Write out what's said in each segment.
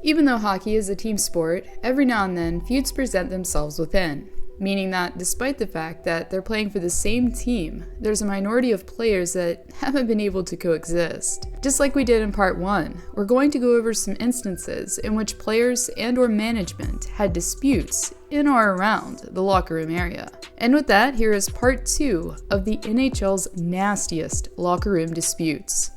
Even though hockey is a team sport, every now and then feuds present themselves within, meaning that despite the fact that they're playing for the same team, there's a minority of players that haven't been able to coexist. Just like we did in part 1, we're going to go over some instances in which players and/or management had disputes in or around the locker room area. And with that, here is part 2 of the NHL's nastiest locker room disputes.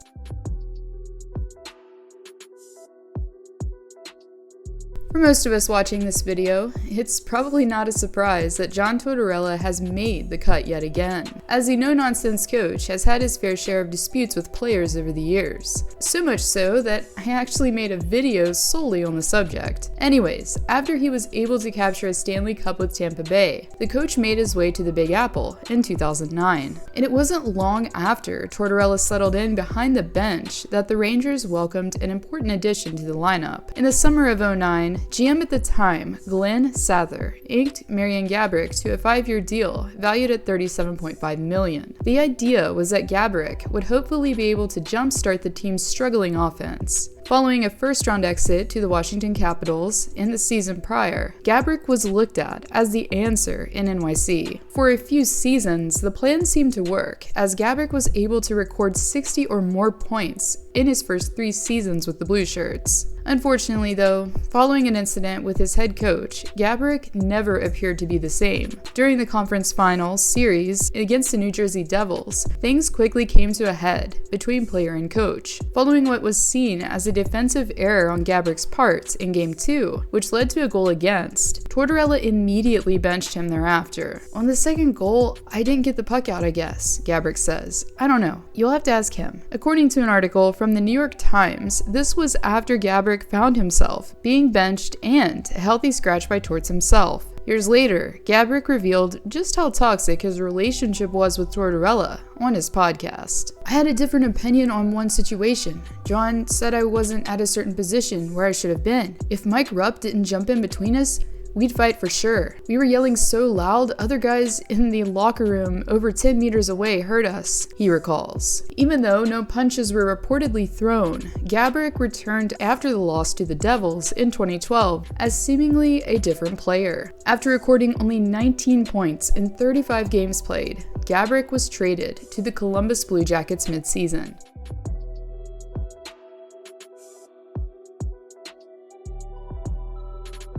For most of us watching this video, it's probably not a surprise that John Tortorella has made the cut yet again, as the no-nonsense coach has had his fair share of disputes with players over the years. So much so that I actually made a video solely on the subject. Anyways, after he was able to capture a Stanley Cup with Tampa Bay, the coach made his way to the Big Apple in 2009. And it wasn't long after Tortorella settled in behind the bench that the Rangers welcomed an important addition to the lineup. In the summer of 2009, GM at the time, Glenn Sather, inked Marian Gaborik to a 5-year deal valued at $37.5 million. The idea was that Gaborik would hopefully be able to jumpstart the team's struggling offense. Following a first-round exit to the Washington Capitals in the season prior, Gaborik was looked at as the answer in NYC. For a few seasons, the plan seemed to work, as Gaborik was able to record 60 or more points in his first 3 seasons with the Blue Shirts. Unfortunately though, following an incident with his head coach, Gaborik never appeared to be the same. During the conference finals series against the New Jersey Devils, things quickly came to a head between player and coach, following what was seen as a defensive error on Gaborik's part in Game 2, which led to a goal against. Tortorella immediately benched him thereafter. On the second goal, "I didn't get the puck out, I guess," Gaborik says. "I don't know. You'll have to ask him." According to an article from the New York Times, this was after Gaborik found himself being benched and a healthy scratch by Torts himself. Years later, Gaborik revealed just how toxic his relationship was with Tortorella on his podcast. "I had a different opinion on one situation. John said I wasn't at a certain position where I should have been. If Mike Rupp didn't jump in between us, we'd fight for sure. We were yelling so loud, other guys in the locker room over 10 meters away heard us," he recalls. Even though no punches were reportedly thrown, Gaborik returned after the loss to the Devils in 2012 as seemingly a different player. After recording only 19 points in 35 games played, Gaborik was traded to the Columbus Blue Jackets mid-season.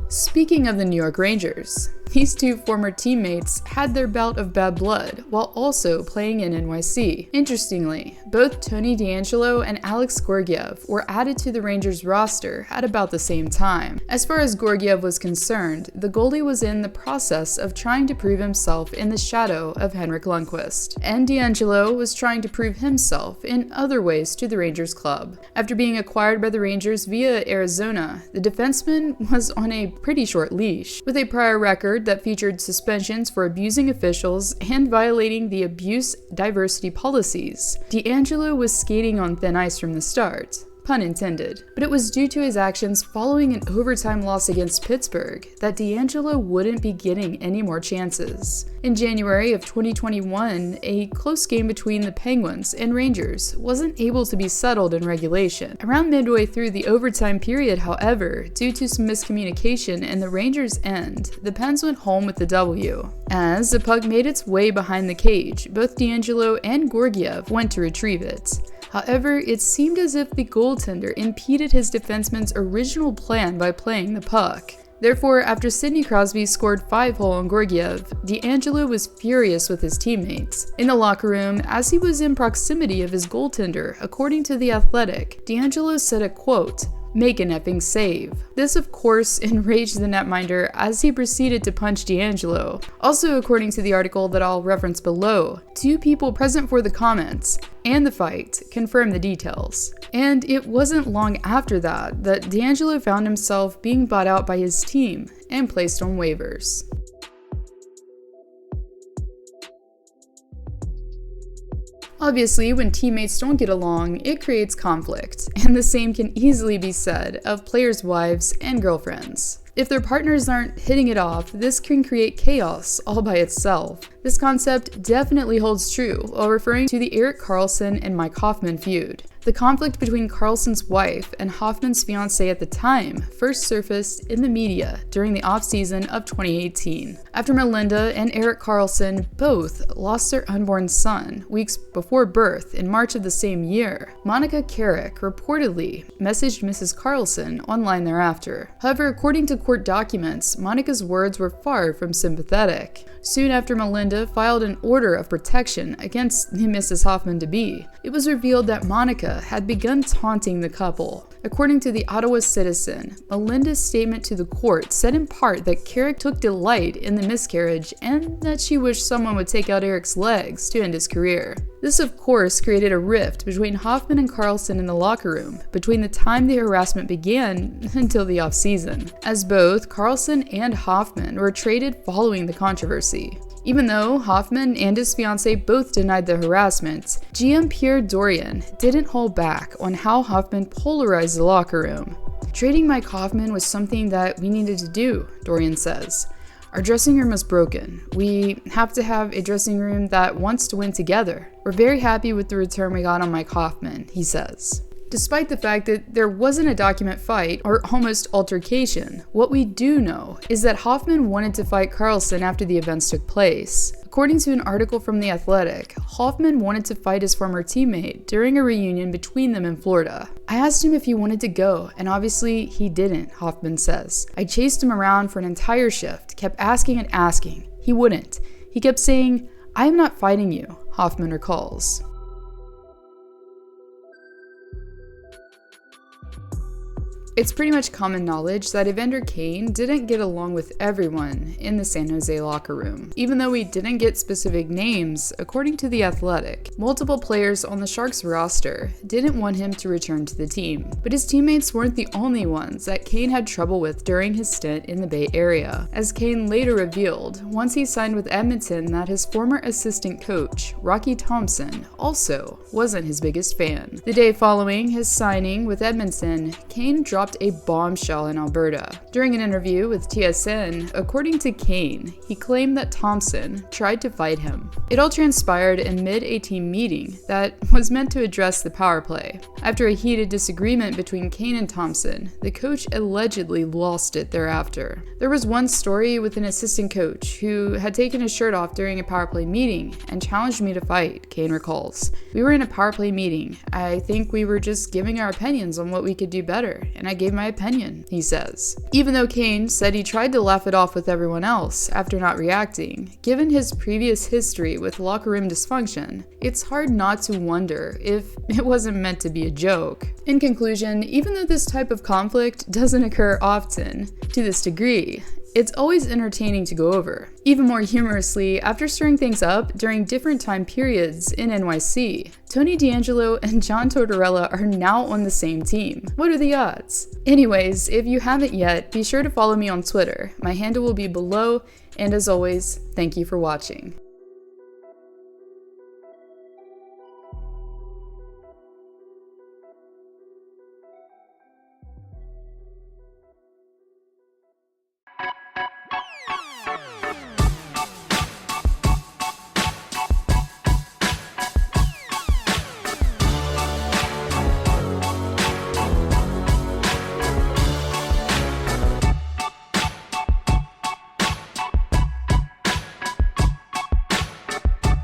Speaking of the New York Rangers, these two former teammates had their bout of bad blood while also playing in NYC. Interestingly, both Tony DeAngelo and Alex Gorgiev were added to the Rangers roster at about the same time. As far as Gorgiev was concerned, the goalie was in the process of trying to prove himself in the shadow of Henrik Lundqvist, and DeAngelo was trying to prove himself in other ways to the Rangers club. After being acquired by the Rangers via Arizona, the defenseman was on a pretty short leash, with a prior record that featured suspensions for abusing officials and violating the abuse diversity policies. DeAngelo was skating on thin ice from the start. Pun intended. But it was due to his actions following an overtime loss against Pittsburgh that DeAngelo wouldn't be getting any more chances. In January of 2021, a close game between the Penguins and Rangers wasn't able to be settled in regulation. Around midway through the overtime period, however, due to some miscommunication in the Rangers' end, the Pens went home with the W. As the puck made its way behind the cage, both DeAngelo and Gorgiev went to retrieve it. However, it seemed as if the goaltender impeded his defenseman's original plan by playing the puck. Therefore, after Sidney Crosby scored 5-hole on Gorgiev, DeAngelo was furious with his teammates. In the locker room, as he was in proximity of his goaltender, according to The Athletic, DeAngelo said a quote, "Make an effing save." This, of course, enraged the netminder as he proceeded to punch DeAngelo. Also, according to the article that I'll reference below, 2 people present for the comments and the fight confirmed the details. And it wasn't long after that DeAngelo found himself being bought out by his team and placed on waivers. Obviously, when teammates don't get along, it creates conflict, and the same can easily be said of players' wives and girlfriends. If their partners aren't hitting it off, this can create chaos all by itself. This concept definitely holds true while referring to the Erik Karlsson and Mike Hoffman feud. The conflict between Karlsson's wife and Hoffman's fiancé at the time first surfaced in the media during the off-season of 2018, after Melinda and Erik Karlsson both lost their unborn son weeks before birth in March of the same year. Monica Carrick reportedly messaged Mrs. Carlson online thereafter. However, according to court documents, Monica's words were far from sympathetic. Soon after Melinda filed an order of protection against Mrs. Hoffman-to-be, it was revealed that Monica had begun taunting the couple. According to the Ottawa Citizen, Melinda's statement to the court said in part that Carrick took delight in the miscarriage and that she wished someone would take out Erik's legs to end his career. This, of course, created a rift between Hoffman and Karlsson in the locker room between the time the harassment began until the off-season, as both Karlsson and Hoffman were traded following the controversy. Even though Hoffman and his fiancée both denied the harassment, GM Pierre Dorian didn't hold back on how Hoffman polarized the locker room. "Trading Mike Hoffman was something that we needed to do," Dorian says. "Our dressing room was broken. We have to have a dressing room that wants to win together. We're very happy with the return we got on Mike Hoffman," he says. Despite the fact that there wasn't a document fight or almost altercation, what we do know is that Hoffman wanted to fight Karlsson after the events took place. According to an article from The Athletic, Hoffman wanted to fight his former teammate during a reunion between them in Florida. "I asked him if he wanted to go, and obviously he didn't," Hoffman says. "I chased him around for an entire shift, kept asking and asking. He wouldn't. He kept saying, 'I am not fighting you,'" Hoffman recalls. It's pretty much common knowledge that Evander Kane didn't get along with everyone in the San Jose locker room. Even though we didn't get specific names, according to The Athletic, multiple players on the Sharks roster didn't want him to return to the team. But his teammates weren't the only ones that Kane had trouble with during his stint in the Bay Area, as Kane later revealed once he signed with Edmonton that his former assistant coach, Rocky Thompson, also wasn't his biggest fan. The day following his signing with Edmonton, Kane dropped a bombshell in Alberta. During an interview with TSN, according to Kane, he claimed that Thompson tried to fight him. It all transpired in mid-a-team meeting that was meant to address the power play. After a heated disagreement between Kane and Thompson, the coach allegedly lost it thereafter. There was one story with an assistant coach who had taken his shirt off during a power play meeting and challenged me to fight, Kane recalls. "We were in a power play meeting. I think we were just giving our opinions on what we could do better, and I gave my opinion," he says. Even though Kane said he tried to laugh it off with everyone else after not reacting, given his previous history with locker room dysfunction, it's hard not to wonder if it wasn't meant to be a joke. In conclusion, even though this type of conflict doesn't occur often to this degree, it's always entertaining to go over. Even more humorously, after stirring things up during different time periods in NYC, Tony DeAngelo and John Tortorella are now on the same team. What are the odds? Anyways, if you haven't yet, be sure to follow me on Twitter. My handle will be below, and as always, thank you for watching.